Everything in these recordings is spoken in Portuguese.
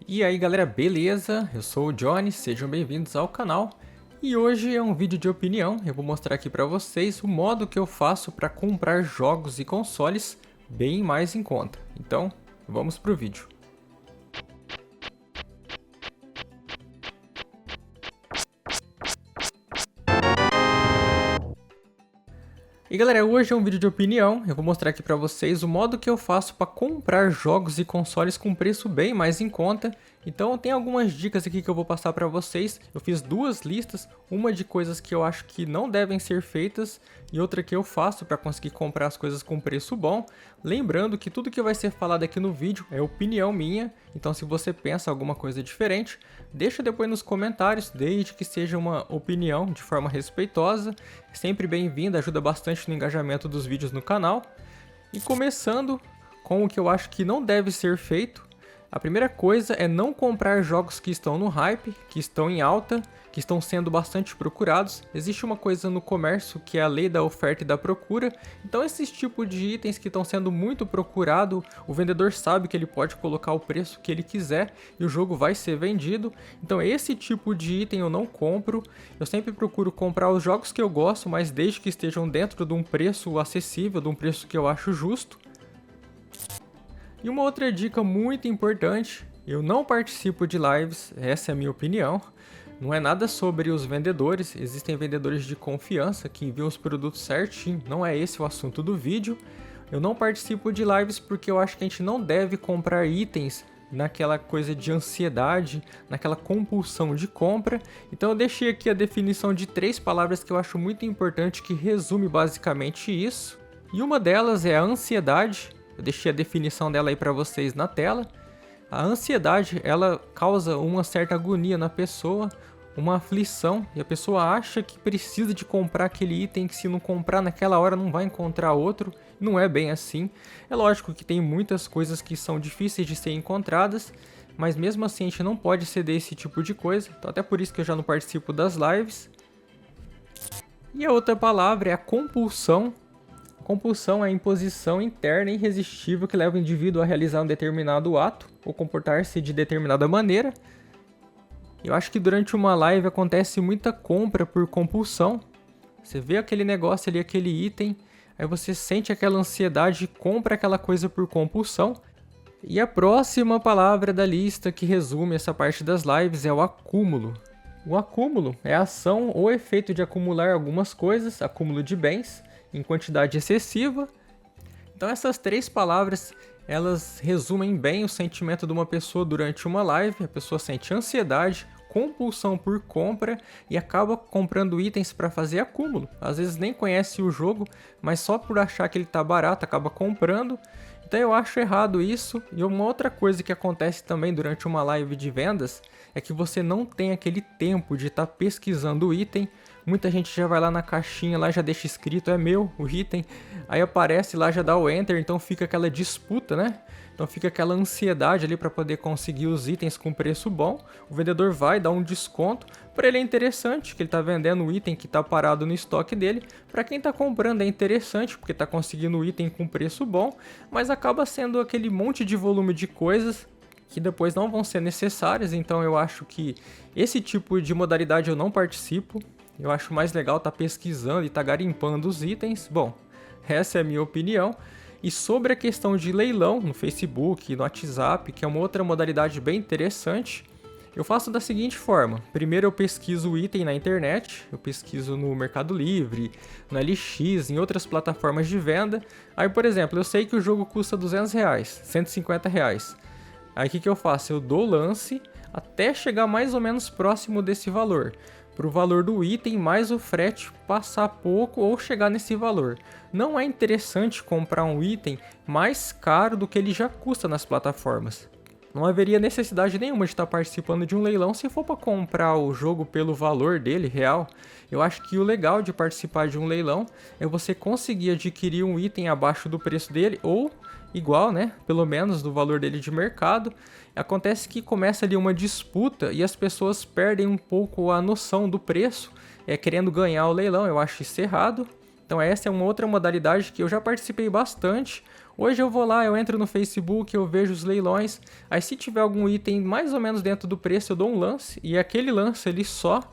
E aí galera, beleza? Eu sou o Johnny, sejam bem-vindos ao canal. E hoje é um vídeo de opinião, eu vou mostrar aqui pra vocês o modo que eu faço para comprar jogos e consoles bem mais em conta. Então, vamos pro vídeo. E galera, hoje é um vídeo de opinião, eu vou mostrar aqui pra vocês o modo que eu faço para comprar jogos e consoles com preço bem mais em conta. Então tem algumas dicas aqui que eu vou passar pra vocês. Eu fiz duas listas, uma de coisas que eu acho que não devem ser feitas e outra que eu faço para conseguir comprar as coisas com preço bom. Lembrando que tudo que vai ser falado aqui no vídeo é opinião minha, então se você pensa alguma coisa diferente, deixa depois nos comentários, desde que seja uma opinião de forma respeitosa. É sempre bem-vinda, ajuda bastante no engajamento dos vídeos no canal. E começando com o que eu acho que não deve ser feito. A primeira coisa é não comprar jogos que estão no hype, que estão em alta, que estão sendo bastante procurados. Existe uma coisa no comércio que é a lei da oferta e da procura. Então esses tipos de itens que estão sendo muito procurados, o vendedor sabe que ele pode colocar o preço que ele quiser e o jogo vai ser vendido. Então esse tipo de item eu não compro. Eu sempre procuro comprar os jogos que eu gosto, mas desde que estejam dentro de um preço acessível, de um preço que eu acho justo. E uma outra dica muito importante, eu não participo de lives, essa é a minha opinião. Não é nada sobre os vendedores, existem vendedores de confiança que enviam os produtos certinho, não é esse o assunto do vídeo. Eu não participo de lives porque eu acho que a gente não deve comprar itens naquela coisa de ansiedade, naquela compulsão de compra. Então eu deixei aqui a definição de 3 palavras que eu acho muito importante que resume basicamente isso. E uma delas é a ansiedade. Eu deixei a definição dela aí para vocês na tela. A ansiedade, ela causa uma certa agonia na pessoa, uma aflição, e a pessoa acha que precisa de comprar aquele item, que se não comprar naquela hora não vai encontrar outro. Não é bem assim. É lógico que tem muitas coisas que são difíceis de ser encontradas, mas mesmo assim a gente não pode ceder esse tipo de coisa. Então até por isso que eu já não participo das lives. E a outra palavra é a compulsão. Compulsão é a imposição interna irresistível que leva o indivíduo a realizar um determinado ato ou comportar-se de determinada maneira. Eu acho que durante uma live acontece muita compra por compulsão. Você vê aquele negócio ali, aquele item, aí você sente aquela ansiedade e compra aquela coisa por compulsão. E a próxima palavra da lista que resume essa parte das lives é o acúmulo. O acúmulo é a ação ou efeito de acumular algumas coisas, acúmulo de bens, em quantidade excessiva. Então essas 3 palavras, elas resumem bem o sentimento de uma pessoa durante uma live. A pessoa sente ansiedade, compulsão por compra e acaba comprando itens para fazer acúmulo. Às vezes nem conhece o jogo, mas só por achar que ele está barato acaba comprando. Então eu acho errado isso. E uma outra coisa que acontece também durante uma live de vendas é que você não tem aquele tempo de estar pesquisando o item. Muita gente já vai lá na caixinha, lá já deixa escrito, é meu o item. Aí aparece lá, já dá o enter, então fica aquela disputa, né? Então fica aquela ansiedade ali para poder conseguir os itens com preço bom. O vendedor vai dar um desconto. Para ele é interessante, que ele está vendendo o item que está parado no estoque dele. Para quem está comprando é interessante, porque está conseguindo o item com preço bom. Mas acaba sendo aquele monte de volume de coisas que depois não vão ser necessárias. Então eu acho que esse tipo de modalidade eu não participo. Eu acho mais legal estar pesquisando e estar garimpando os itens. Bom, essa é a minha opinião. E sobre a questão de leilão no Facebook, no WhatsApp, que é uma outra modalidade bem interessante, eu faço da seguinte forma. Primeiro eu pesquiso o item na internet, eu pesquiso no Mercado Livre, no LX, em outras plataformas de venda. Aí, por exemplo, eu sei que o jogo custa R$200, R$150. Aí o que eu faço? Eu dou lance até chegar mais ou menos próximo desse valor. Para o valor do item mais o frete passar pouco ou chegar nesse valor. Não é interessante comprar um item mais caro do que ele já custa nas plataformas. Não haveria necessidade nenhuma de estar participando de um leilão se for para comprar o jogo pelo valor dele real. Eu acho que o legal de participar de um leilão é você conseguir adquirir um item abaixo do preço dele ou igual, né? Pelo menos do valor dele de mercado. Acontece que começa ali uma disputa e as pessoas perdem um pouco a noção do preço, querendo ganhar o leilão. Eu acho isso errado. Então essa é uma outra modalidade que eu já participei bastante. Hoje eu vou lá, eu entro no Facebook, eu vejo os leilões, aí se tiver algum item mais ou menos dentro do preço, eu dou um lance, e aquele lance ele só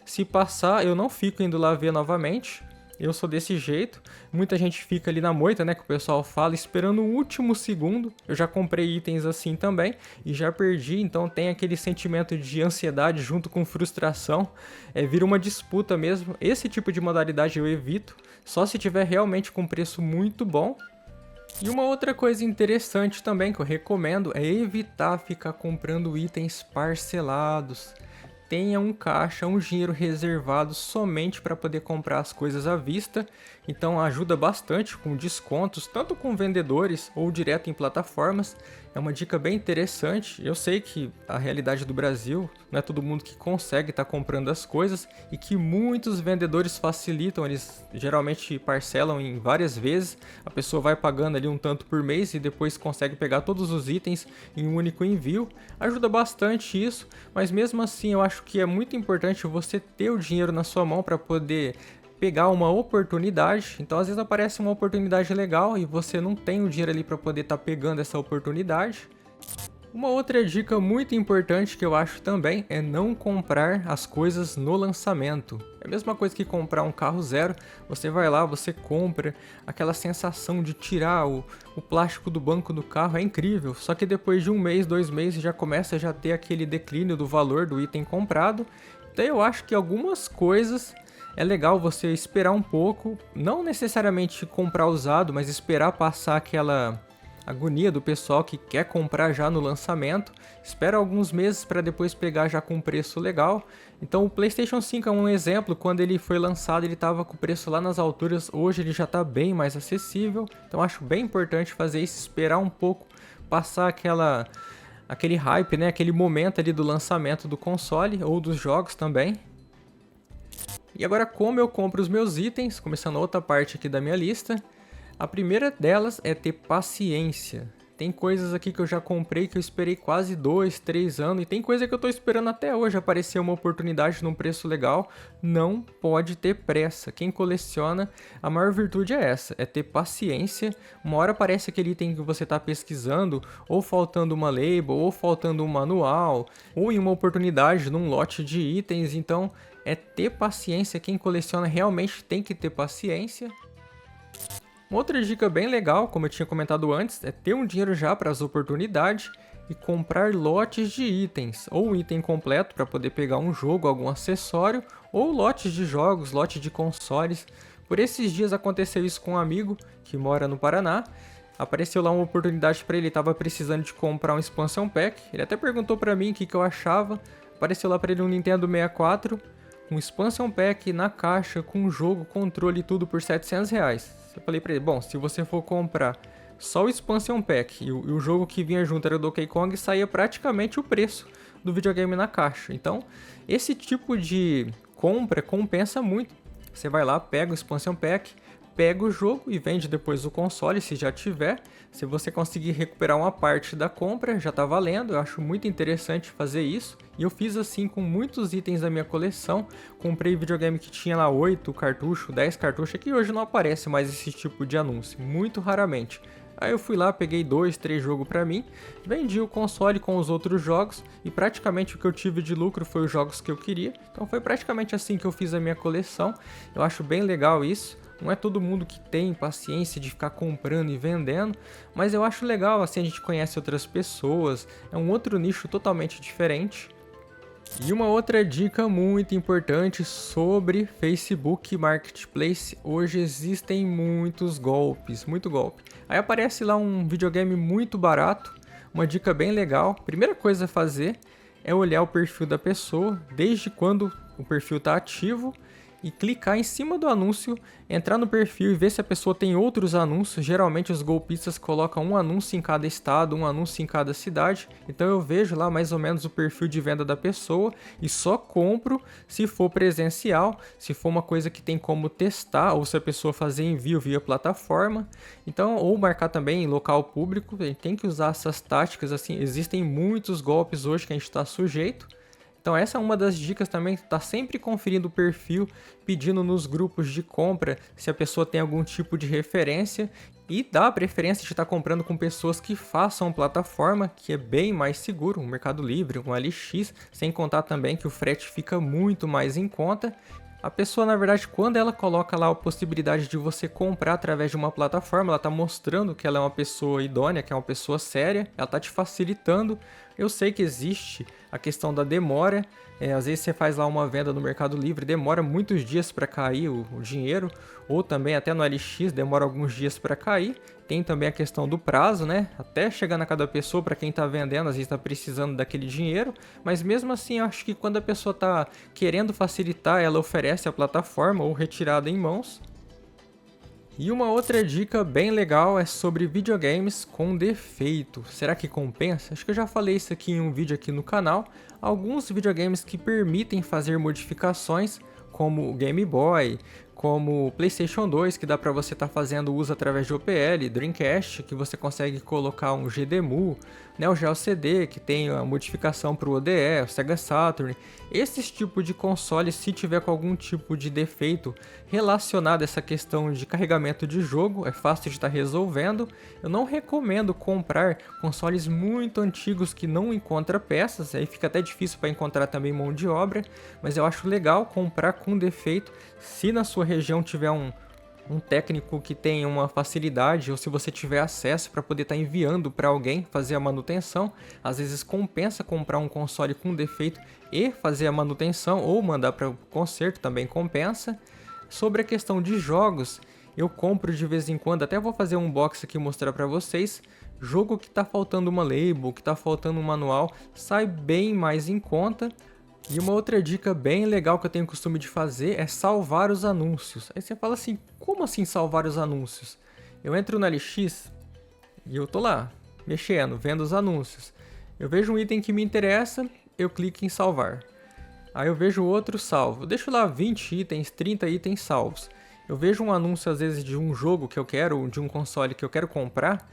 se passar, eu não fico indo lá ver novamente. Eu sou desse jeito. Muita gente fica ali na moita, né, que o pessoal fala, esperando o último segundo. Eu já comprei itens assim também e já perdi, então tem aquele sentimento de ansiedade junto com frustração. Vira uma disputa mesmo. Esse tipo de modalidade eu evito, só se tiver realmente com preço muito bom. E uma outra coisa interessante também que eu recomendo é evitar ficar comprando itens parcelados. Tenha um caixa, um dinheiro reservado somente para poder comprar as coisas à vista. Então ajuda bastante com descontos, tanto com vendedores ou direto em plataformas. É uma dica bem interessante. Eu sei que a realidade do Brasil não é todo mundo que consegue estar comprando as coisas e que muitos vendedores facilitam, eles geralmente parcelam em várias vezes. A pessoa vai pagando ali um tanto por mês e depois consegue pegar todos os itens em um único envio. Ajuda bastante isso, mas mesmo assim eu acho que é muito importante você ter o dinheiro na sua mão para poder pegar uma oportunidade. Então às vezes aparece uma oportunidade legal e você não tem o dinheiro ali para poder estar pegando essa oportunidade. Uma outra dica muito importante que eu acho também é não comprar as coisas no lançamento. É a mesma coisa que comprar um carro zero, você vai lá, você compra, aquela sensação de tirar o plástico do banco do carro é incrível, só que depois de um mês, 2 meses já começa a já ter aquele declínio do valor do item comprado. Então eu acho que algumas coisas é legal você esperar um pouco, não necessariamente comprar usado, mas esperar passar aquela agonia do pessoal que quer comprar já no lançamento, espera alguns meses para depois pegar já com um preço legal. Então o PlayStation 5 é um exemplo, quando ele foi lançado ele estava com o preço lá nas alturas, hoje ele já está bem mais acessível, então acho bem importante fazer isso, esperar um pouco, passar aquele hype, né, aquele momento ali do lançamento do console ou dos jogos também. E agora como eu compro os meus itens, começando outra parte aqui da minha lista. A primeira delas é ter paciência. Tem coisas aqui que eu já comprei que eu esperei quase 2, 3 anos. E tem coisa que eu estou esperando até hoje aparecer uma oportunidade num preço legal. Não pode ter pressa. Quem coleciona, a maior virtude é essa, é ter paciência. Uma hora aparece aquele item que você está pesquisando, ou faltando uma label, ou faltando um manual, ou em uma oportunidade num lote de itens. Então é ter paciência. Quem coleciona realmente tem que ter paciência. Uma outra dica bem legal, como eu tinha comentado antes, é ter um dinheiro já para as oportunidades e comprar lotes de itens, ou um item completo para poder pegar um jogo, algum acessório, ou lotes de jogos, lote de consoles. Por esses dias aconteceu isso com um amigo que mora no Paraná. Apareceu lá uma oportunidade para ele, estava precisando de comprar um expansion pack. Ele até perguntou para mim o que eu achava. Apareceu lá para ele um Nintendo 64, um expansion pack na caixa com jogo, controle e tudo por R$700. Eu falei pra ele, bom, se você for comprar só o expansion pack e o jogo que vinha junto era o Donkey Kong, saía praticamente o preço do videogame na caixa. Então, esse tipo de compra compensa muito. Você vai lá, pega o expansion pack, pega o jogo e vende depois o console, se já tiver. Se você conseguir recuperar uma parte da compra, já tá valendo. Eu acho muito interessante fazer isso. E eu fiz assim com muitos itens da minha coleção. Comprei videogame que tinha lá 8 cartuchos, 10 cartuchos, que hoje não aparece mais esse tipo de anúncio, muito raramente. Aí eu fui lá, peguei 2, 3 jogos pra mim, vendi o console com os outros jogos e praticamente o que eu tive de lucro foi os jogos que eu queria. Então foi praticamente assim que eu fiz a minha coleção. Eu acho bem legal isso. Não é todo mundo que tem paciência de ficar comprando e vendendo, mas eu acho legal, assim a gente conhece outras pessoas, é um outro nicho totalmente diferente. E uma outra dica muito importante sobre Facebook Marketplace, hoje existem muitos golpes, muito golpe. Aí aparece lá um videogame muito barato, uma dica bem legal. Primeira coisa a fazer é olhar o perfil da pessoa, desde quando o perfil está ativo, e clicar em cima do anúncio, entrar no perfil e ver se a pessoa tem outros anúncios. Geralmente os golpistas colocam um anúncio em cada estado, um anúncio em cada cidade. Então eu vejo lá mais ou menos o perfil de venda da pessoa e só compro se for presencial, se for uma coisa que tem como testar ou se a pessoa fazer envio via plataforma. Então, ou marcar também em local público, a gente tem que usar essas táticas assim. Existem muitos golpes hoje que a gente está sujeito. Então essa é uma das dicas também, tá sempre conferindo o perfil, pedindo nos grupos de compra se a pessoa tem algum tipo de referência e dá a preferência de estar comprando com pessoas que façam plataforma, que é bem mais seguro, um Mercado Livre, um LX, sem contar também que o frete fica muito mais em conta. A pessoa, na verdade, quando ela coloca lá a possibilidade de você comprar através de uma plataforma, ela está mostrando que ela é uma pessoa idônea, que é uma pessoa séria, ela está te facilitando. Eu sei que existe a questão da demora, às vezes você faz lá uma venda no Mercado Livre, demora muitos dias para cair o dinheiro, ou também até no LX demora alguns dias para cair. Tem também a questão do prazo, né? Até chegar na cada pessoa, para quem está vendendo, às vezes está precisando daquele dinheiro, mas mesmo assim, eu acho que quando a pessoa está querendo facilitar, ela oferece a plataforma ou retirada em mãos. E uma outra dica bem legal é sobre videogames com defeito. Será que compensa? Acho que eu já falei isso aqui em um vídeo aqui no canal. Alguns videogames que permitem fazer modificações, como o Game Boy, como o PlayStation 2, que dá para você estar fazendo uso através de OPL, Dreamcast, que você consegue colocar um GDEMU, Neo Geo CD, que tem a modificação para o ODE, o Sega Saturn. Esses tipos de consoles, se tiver com algum tipo de defeito relacionado a essa questão de carregamento de jogo, é fácil de estar resolvendo. Eu não recomendo comprar consoles muito antigos que não encontra peças, aí fica até difícil para encontrar também mão de obra, mas eu acho legal comprar com defeito se na sua região tiver um técnico que tenha uma facilidade, ou se você tiver acesso para poder estar enviando para alguém fazer a manutenção. Às vezes compensa comprar um console com defeito e fazer a manutenção, ou mandar para o conserto, também compensa. Sobre a questão de jogos, eu compro de vez em quando, até vou fazer um unboxing aqui e mostrar para vocês. Jogo que está faltando uma label, que está faltando um manual, sai bem mais em conta. E uma outra dica bem legal que eu tenho costume de fazer é salvar os anúncios. Aí você fala assim, como assim salvar os anúncios? Eu entro no LX e eu tô lá, mexendo, vendo os anúncios. Eu vejo um item que me interessa, eu clico em salvar. Aí eu vejo outro salvo. Eu deixo lá 20 itens, 30 itens salvos. Eu vejo um anúncio às vezes de um jogo que eu quero, de um console que eu quero comprar.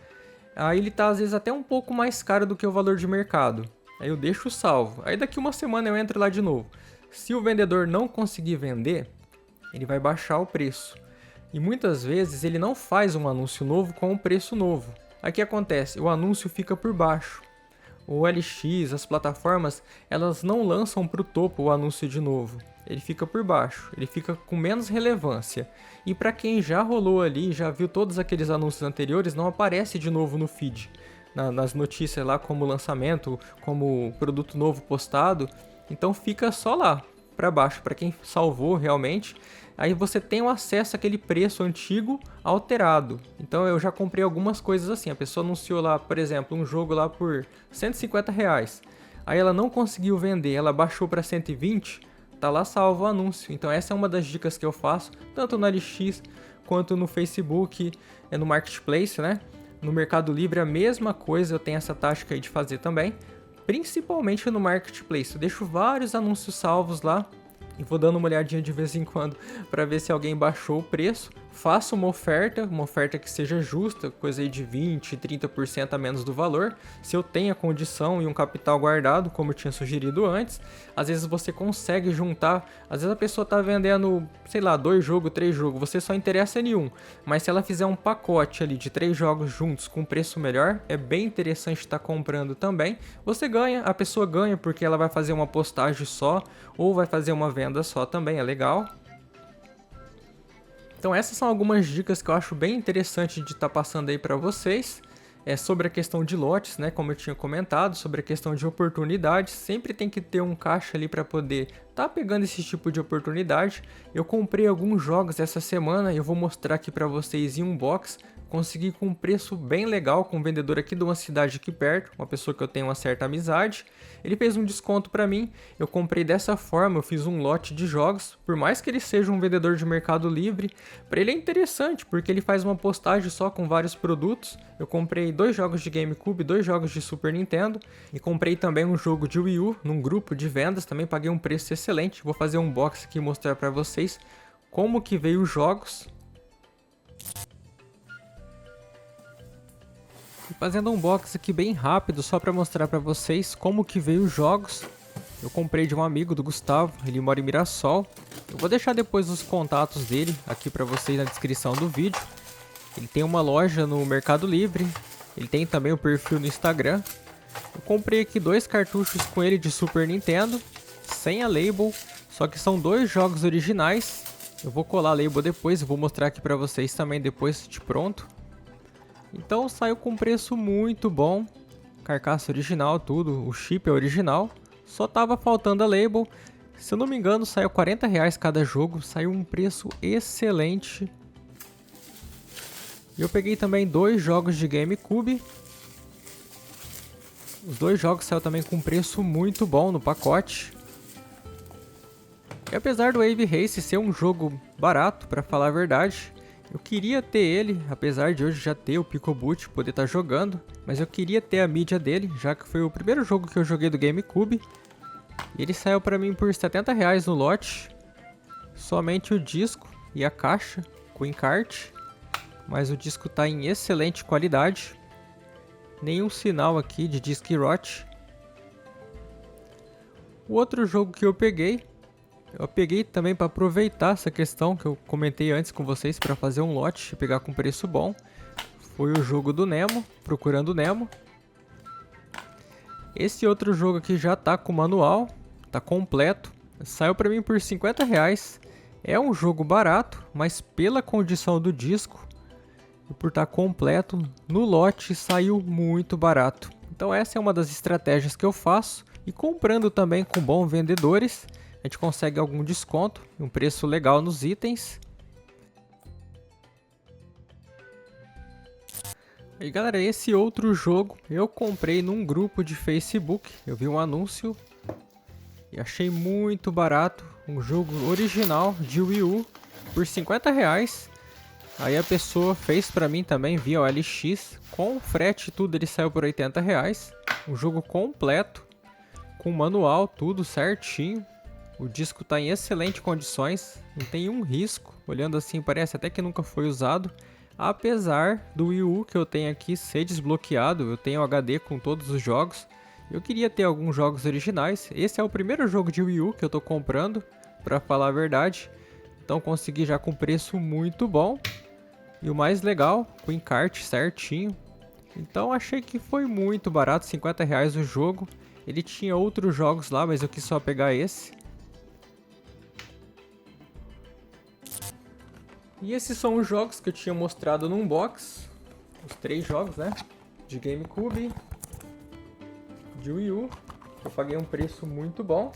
Aí ele tá às vezes até um pouco mais caro do que o valor de mercado. Aí eu deixo salvo. Aí daqui uma semana eu entro lá de novo. Se o vendedor não conseguir vender, ele vai baixar o preço. E muitas vezes ele não faz um anúncio novo com o preço novo. Aí o que acontece? O anúncio fica por baixo. O LX, as plataformas, elas não lançam para o topo o anúncio de novo. Ele fica por baixo, ele fica com menos relevância. E para quem já rolou ali, já viu todos aqueles anúncios anteriores, não aparece de novo no feed. Nas notícias lá como lançamento, como produto novo postado, então fica só lá para baixo para quem salvou realmente. Aí você tem o acesso àquele preço antigo alterado. Então eu já comprei algumas coisas assim, a pessoa anunciou lá, por exemplo, um jogo lá por R$ 150. Aí ela não conseguiu vender, ela baixou para 120, tá lá salvo o anúncio. Então essa é uma das dicas que eu faço, tanto no LX quanto no Facebook, no Marketplace, né? No Mercado Livre a mesma coisa, eu tenho essa tática aí de fazer também, principalmente no Marketplace. Eu deixo vários anúncios salvos lá e vou dando uma olhadinha de vez em quando para ver se alguém baixou o preço. Faço uma oferta que seja justa, coisa aí de 20, 30% a menos do valor. Se eu tenho a condição e um capital guardado, como eu tinha sugerido antes, às vezes você consegue juntar. Às vezes a pessoa está vendendo, sei lá, 2 jogos, 3 jogos, você só interessa em um. Mas se ela fizer um pacote ali de 3 jogos juntos com preço melhor, é bem interessante estar comprando também. Você ganha, a pessoa ganha porque ela vai fazer uma postagem só ou vai fazer uma venda só também, é legal. Então essas são algumas dicas que eu acho bem interessante de estar passando aí para vocês. Sobre a questão de lotes, né, como eu tinha comentado, sobre a questão de oportunidades, sempre tem que ter um caixa ali para poder estar pegando esse tipo de oportunidade. Eu comprei alguns jogos essa semana e eu vou mostrar aqui para vocês em um box. Consegui com um preço bem legal com um vendedor aqui de uma cidade aqui perto, uma pessoa que eu tenho uma certa amizade. Ele fez um desconto para mim, eu comprei dessa forma, eu fiz um lote de jogos. Por mais que ele seja um vendedor de Mercado Livre, para ele é interessante, porque ele faz uma postagem só com vários produtos. Eu comprei 2 jogos de GameCube, 2 jogos de Super Nintendo e comprei também um jogo de Wii U num grupo de vendas, também paguei um preço excelente. Vou fazer um unboxing aqui e mostrar para vocês como que veio os jogos. Fazendo um unboxing aqui bem rápido, só para mostrar para vocês como que veio os jogos. Eu comprei de um amigo do Gustavo, ele mora em Mirassol. Eu vou deixar depois os contatos dele aqui pra vocês na descrição do vídeo. Ele tem uma loja no Mercado Livre, ele tem também o perfil no Instagram. Eu comprei aqui 2 cartuchos com ele de Super Nintendo, sem a label, só que são 2 jogos originais. Eu vou colar a label depois, eu vou mostrar aqui pra vocês também depois de pronto. Então saiu com preço muito bom, carcaça original, tudo, o chip é original. Só tava faltando a label, se eu não me engano saiu R$40 cada jogo, saiu um preço excelente. E eu peguei também 2 jogos de GameCube. Os 2 jogos saíram também com preço muito bom no pacote. E apesar do Wave Race ser um jogo barato, pra falar a verdade, eu queria ter ele, apesar de hoje já ter o Picoboot, poder estar jogando, mas eu queria ter a mídia dele, já que foi o primeiro jogo que eu joguei do GameCube. E ele saiu pra mim por R$70 no lote, somente o disco e a caixa com encarte, mas o disco tá em excelente qualidade, nenhum sinal aqui de disc rot. O outro jogo que eu peguei também para aproveitar essa questão que eu comentei antes com vocês para fazer um lote e pegar com preço bom. Foi o jogo do Nemo, Procurando Nemo. Esse outro jogo aqui já tá com manual, tá completo. Saiu para mim por R$50. É um jogo barato, mas pela condição do disco e por estar completo, no lote saiu muito barato. Então essa é uma das estratégias que eu faço. E comprando também com bons vendedores, a gente consegue algum desconto, um preço legal nos itens. E galera, esse outro jogo eu comprei num grupo de Facebook. Eu vi um anúncio e achei muito barato. Um jogo original de Wii U por R$50. Aí a pessoa fez pra mim também via OLX. Com frete e tudo ele saiu por R$80. Um jogo completo, com manual, tudo certinho. O disco está em excelentes condições, não tem um risco, olhando assim parece até que nunca foi usado. Apesar do Wii U que eu tenho aqui ser desbloqueado, eu tenho HD com todos os jogos. Eu queria ter alguns jogos originais, esse é o primeiro jogo de Wii U que eu estou comprando, para falar a verdade. Então consegui já com preço muito bom, e o mais legal, com encarte certinho. Então achei que foi muito barato, R$50 o jogo. Ele tinha outros jogos lá, mas eu quis só pegar esse. E esses são os jogos que eu tinha mostrado no unbox. Os 3 jogos, né? De GameCube, de Wii U. Eu paguei um preço muito bom.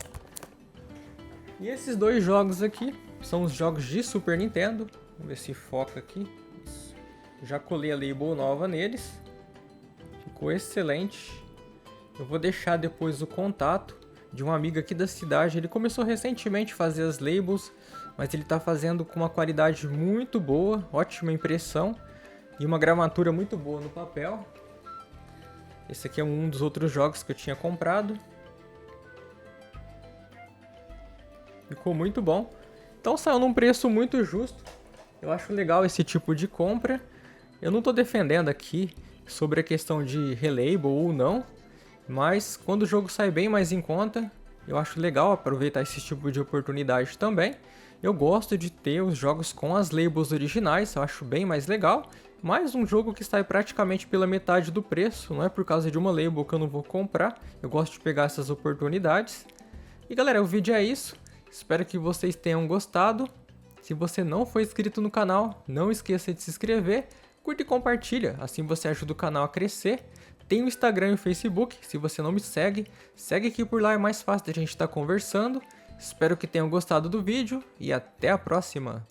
E esses 2 jogos aqui são os jogos de Super Nintendo. Vamos ver se foca aqui. Isso. Já colei a label nova neles. Ficou excelente. Eu vou deixar depois o contato de um amigo aqui da cidade. Ele começou recentemente a fazer as labels, mas ele está fazendo com uma qualidade muito boa, ótima impressão e uma gramatura muito boa no papel. Esse aqui é um dos outros jogos que eu tinha comprado. Ficou muito bom. Então saiu num preço muito justo. Eu acho legal esse tipo de compra. Eu não estou defendendo aqui sobre a questão de relabel ou não, mas quando o jogo sai bem mais em conta, eu acho legal aproveitar esse tipo de oportunidade também. Eu gosto de ter os jogos com as labels originais, eu acho bem mais legal. Mais um jogo que sai praticamente pela metade do preço, não é por causa de uma label que eu não vou comprar. Eu gosto de pegar essas oportunidades. E galera, o vídeo é isso. Espero que vocês tenham gostado. Se você não for inscrito no canal, não esqueça de se inscrever. Curte e compartilha, assim você ajuda o canal a crescer. Tem o Instagram e o Facebook, se você não me segue, segue aqui por lá, é mais fácil de a gente estar conversando. Espero que tenham gostado do vídeo e até a próxima!